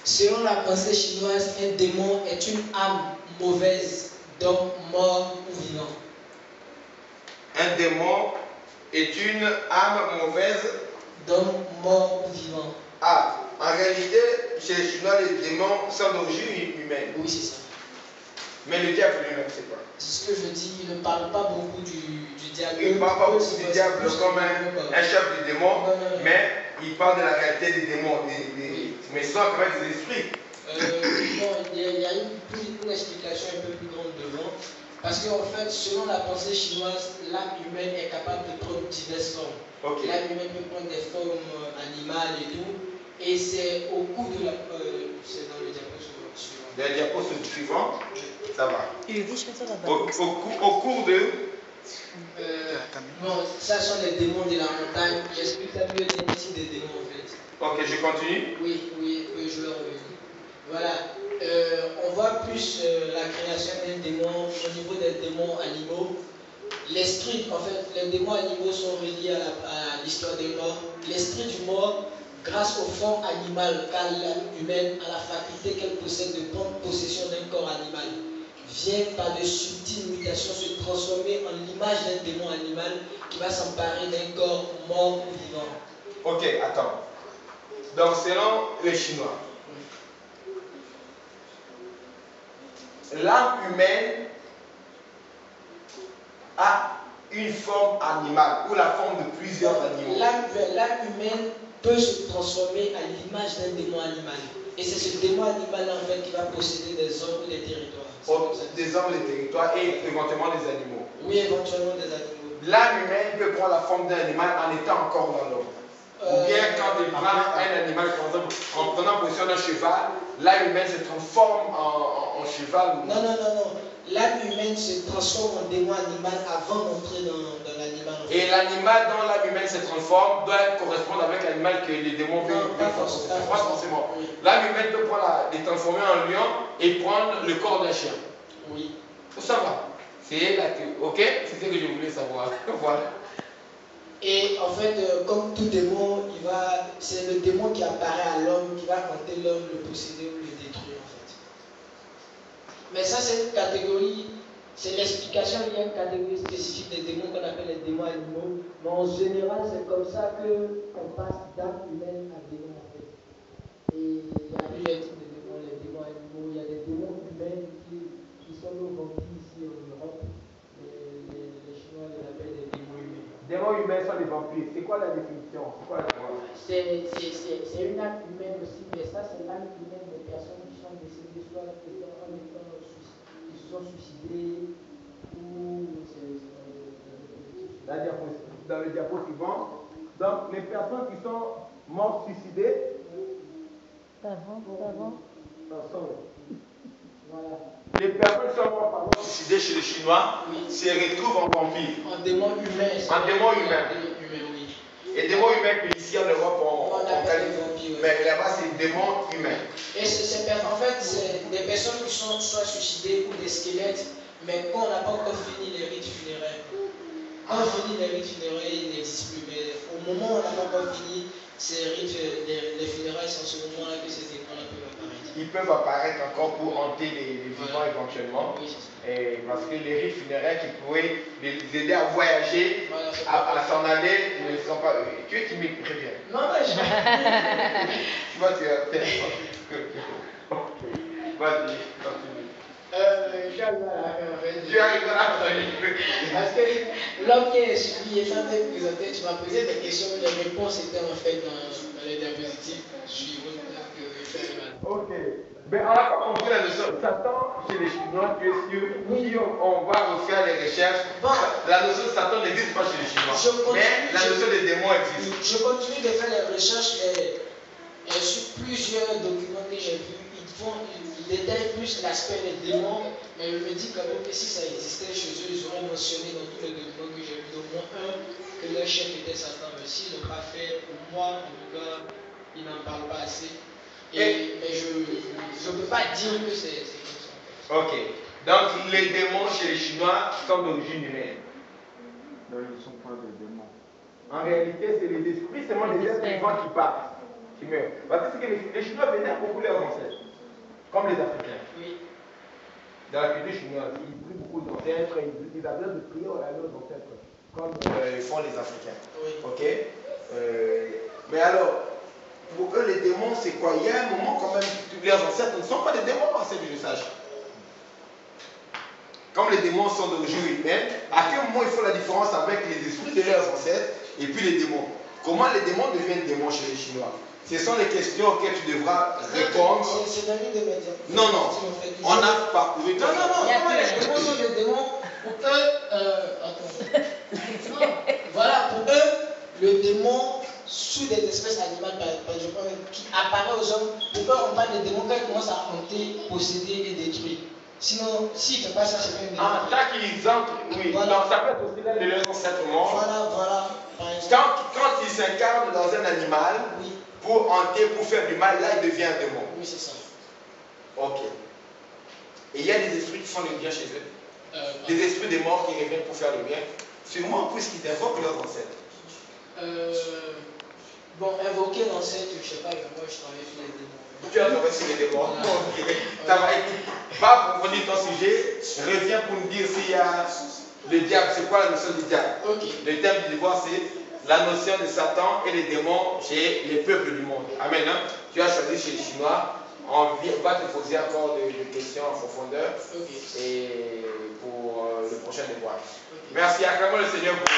Selon la pensée chinoise, un démon est une âme mauvaise d'homme mort ou vivant. Un démon est une âme mauvaise d'homme mort ou vivant. Ah, en réalité, chez les Chinois, les démons sont d'origine humaine. Oui, c'est ça. Mais le diable lui-même, c'est quoi? C'est ce que je dis, il ne parle pas beaucoup du diable. Il ne parle pas beaucoup du diable comme un chef de démon, mais il parle de la réalité des démons. Mais ce sont quand même des esprits. Il y a une explication un peu plus grande devant. Parce qu'en fait, selon la pensée chinoise, l'âme humaine est capable de prendre diverses formes. Okay. L'âme humaine peut prendre des formes animales et tout. Et c'est au cours de la... c'est dans le diapo suivant. Dans le diapo suivant, ça va. Au cours de... bon, ça sont les démons de la montagne. J'explique ça mieux ici des démons en fait. Ok, je continue. Oui, je leur reviens. Voilà. On voit plus la création d'un démon au niveau des démons animaux. L'esprit, en fait, les démons animaux sont reliés à l'histoire des morts. L'esprit du mort, grâce au fond animal, car l'âme humaine a la faculté qu'elle possède de prendre possession d'un corps animal, vient par de subtiles mutations se transformer en l'image d'un démon animal qui va s'emparer d'un corps mort ou vivant. Ok, attends. Donc, selon les Chinois, l'âme humaine a une forme animale ou la forme de plusieurs animaux. L'âme humaine peut se transformer à l'image d'un démon animal. Et c'est ce démon animal en fait qui va posséder des hommes ou des territoires. Des hommes, des territoires et éventuellement des animaux. Oui, éventuellement des animaux. L'âme humaine peut prendre la forme d'un animal en étant encore dans l'homme. Ou bien quand il prend un animal, par exemple, en prenant position d'un cheval, l'âme humaine se transforme en cheval. Non. L'âme humaine se transforme en démon animal avant d'entrer dans l'animal. Et l'animal dont l'âme humaine se transforme doit correspondre avec l'animal que les démons veulent. Pas forcément. Oui. L'âme humaine peut les transformer en lion et prendre le corps d'un chien. Oui. Ça va. C'est la théorie. Ok? C'est ce que je voulais savoir. Voilà. Et en fait, comme tout démon, c'est le démon qui apparaît à l'homme, qui va hanter l'homme, le posséder ou le détruire en fait. Mais ça, c'est une catégorie, c'est l'explication liée à une catégorie spécifique des démons qu'on appelle les démons animaux. Mais en général, c'est comme ça qu'on passe d'âme humaine à démon en fait. Et il y a plusieurs types de démons, les démons animaux, il y a des démons humains qui sont nos vampires ici en Europe. Les Chinois les appellent des démons humains. Démons humains sont des vampires. C'est quoi la définition? C'est quoi la différence? C'est une âme humaine aussi, mais ça c'est l'âme humaine des personnes qui sont décédées soit en étant qui se sont suicidées ou dans le diapo suivant. Donc les personnes qui sont mortes suicidées. Avant. Voilà. Les personnes qui sont mortes suicidées chez les Chinois se retrouvent en vampires. En démons humains. En démons humains. Et démons humains, puis ici en Europe, on appelle des vampires. Mais là-bas, c'est démons humains. Et en fait, c'est des personnes qui sont soit suicidées ou des squelettes, mais quand on n'a pas encore fini les rites funéraires. Quand on finit les rites funéraires, ils n'existent plus. Mais au moment où on n'a pas encore fini ces rites, les funérailles, c'est en ce moment-là que ces démons-là peuvent apparaître. Ils peuvent apparaître encore pour hanter les vivants éventuellement. Oui, et parce que les rites funéraires qui pourraient les aider à voyager, à s'en aller, ne sont pas. Tu es timide, très bien. Non, je. Moi, tu es. Vas-y, continue. Tu arrives à la fin. Parce que l'homme qui est suivi est en train de présenter, tu m'as posé des questions, les réponses étaient en fait dans les diapositives suivantes que je fais mal. Ok. Mais on n'a pas compris la notion. Satan, chez les Chinois, tu es sûr, si on va refaire les recherches, la notion de Satan n'existe pas chez les Chinois. Mais la notion des démons existe. Je continue de faire les recherches sur plusieurs documents que j'ai vus. Ils détaillent plus l'aspect des démons, mais je me dis quand même que si ça existait chez eux, ils auraient mentionné dans tous les documents que j'ai vus d'au moins un que leur chef était Satan. Mais s'ils n'ont pas fait, pour moi, en tout cas, ils n'en parlent pas assez. Mais je ne peux pas dire que c'est comme ça. Ok. Donc les démons chez les Chinois sont d'origine humaine. Non, ils ne sont pas des démons. En réalité, c'est les esprits, seulement des êtres vivants qui partent. qui meurent. Parce que les Chinois vénèrent beaucoup leurs ancêtres, comme les Africains. Oui. Dans la culture chinoise, ils prient beaucoup d'ancêtres, ils avaient besoin de prier à leurs ancêtres, comme font les Africains. Oui. Ok. Mais alors, pour eux, les démons, c'est quoi? Il y a un moment quand même, leurs ancêtres ne sont pas des démons, à ce que je sache. Comme les démons sont d'origine humaine, à quel moment il faut la différence avec les esprits de leurs ancêtres et puis les démons? Comment les démons deviennent démons chez les Chinois? Ce sont les questions auxquelles tu devras répondre. C'est la nuit de médias. Non, non. On a parcouru. Non, non, non. Comment les démons sont des démons? Pour eux, attends. Non, voilà, pour eux, le démon sous des espèces animales, par exemple, qui apparaît aux hommes, pour eux, on parle des démons quand ils commencent à hanter, posséder et détruire. Sinon, s'ils ne font pas ça, c'est pas une démon. En tant qu'ils entrent, oui. Voilà. Donc ça peut être aussi l'un de leurs ancêtres morts. Voilà, voilà. Par exemple. Quand ils s'incarnent dans un animal, Oui. pour hanter, pour faire du mal, là, il devient un démon. Oui, c'est ça. Ok. Et il y a des esprits qui font le bien chez eux. Des esprits des morts qui reviennent pour faire le bien. Sûrement puisqu'ils invoquent leurs ancêtres. Bon, invoquer l'ancêtre, je ne sais pas, moi je travaille sur les démons. Tu as travaillé sur les démons. Ça va être. Pas pour dire ton sujet, reviens pour nous dire s'il y a le diable. C'est quoi la notion du diable? Ok. Le thème du devoir, c'est la notion de Satan et les démons chez les peuples du monde. Amen. Hein? Tu as choisi chez les Chinois. On va te poser encore des questions en profondeur. Okay. Et pour le prochain devoir. Okay. Merci. Acclamons le Seigneur pour.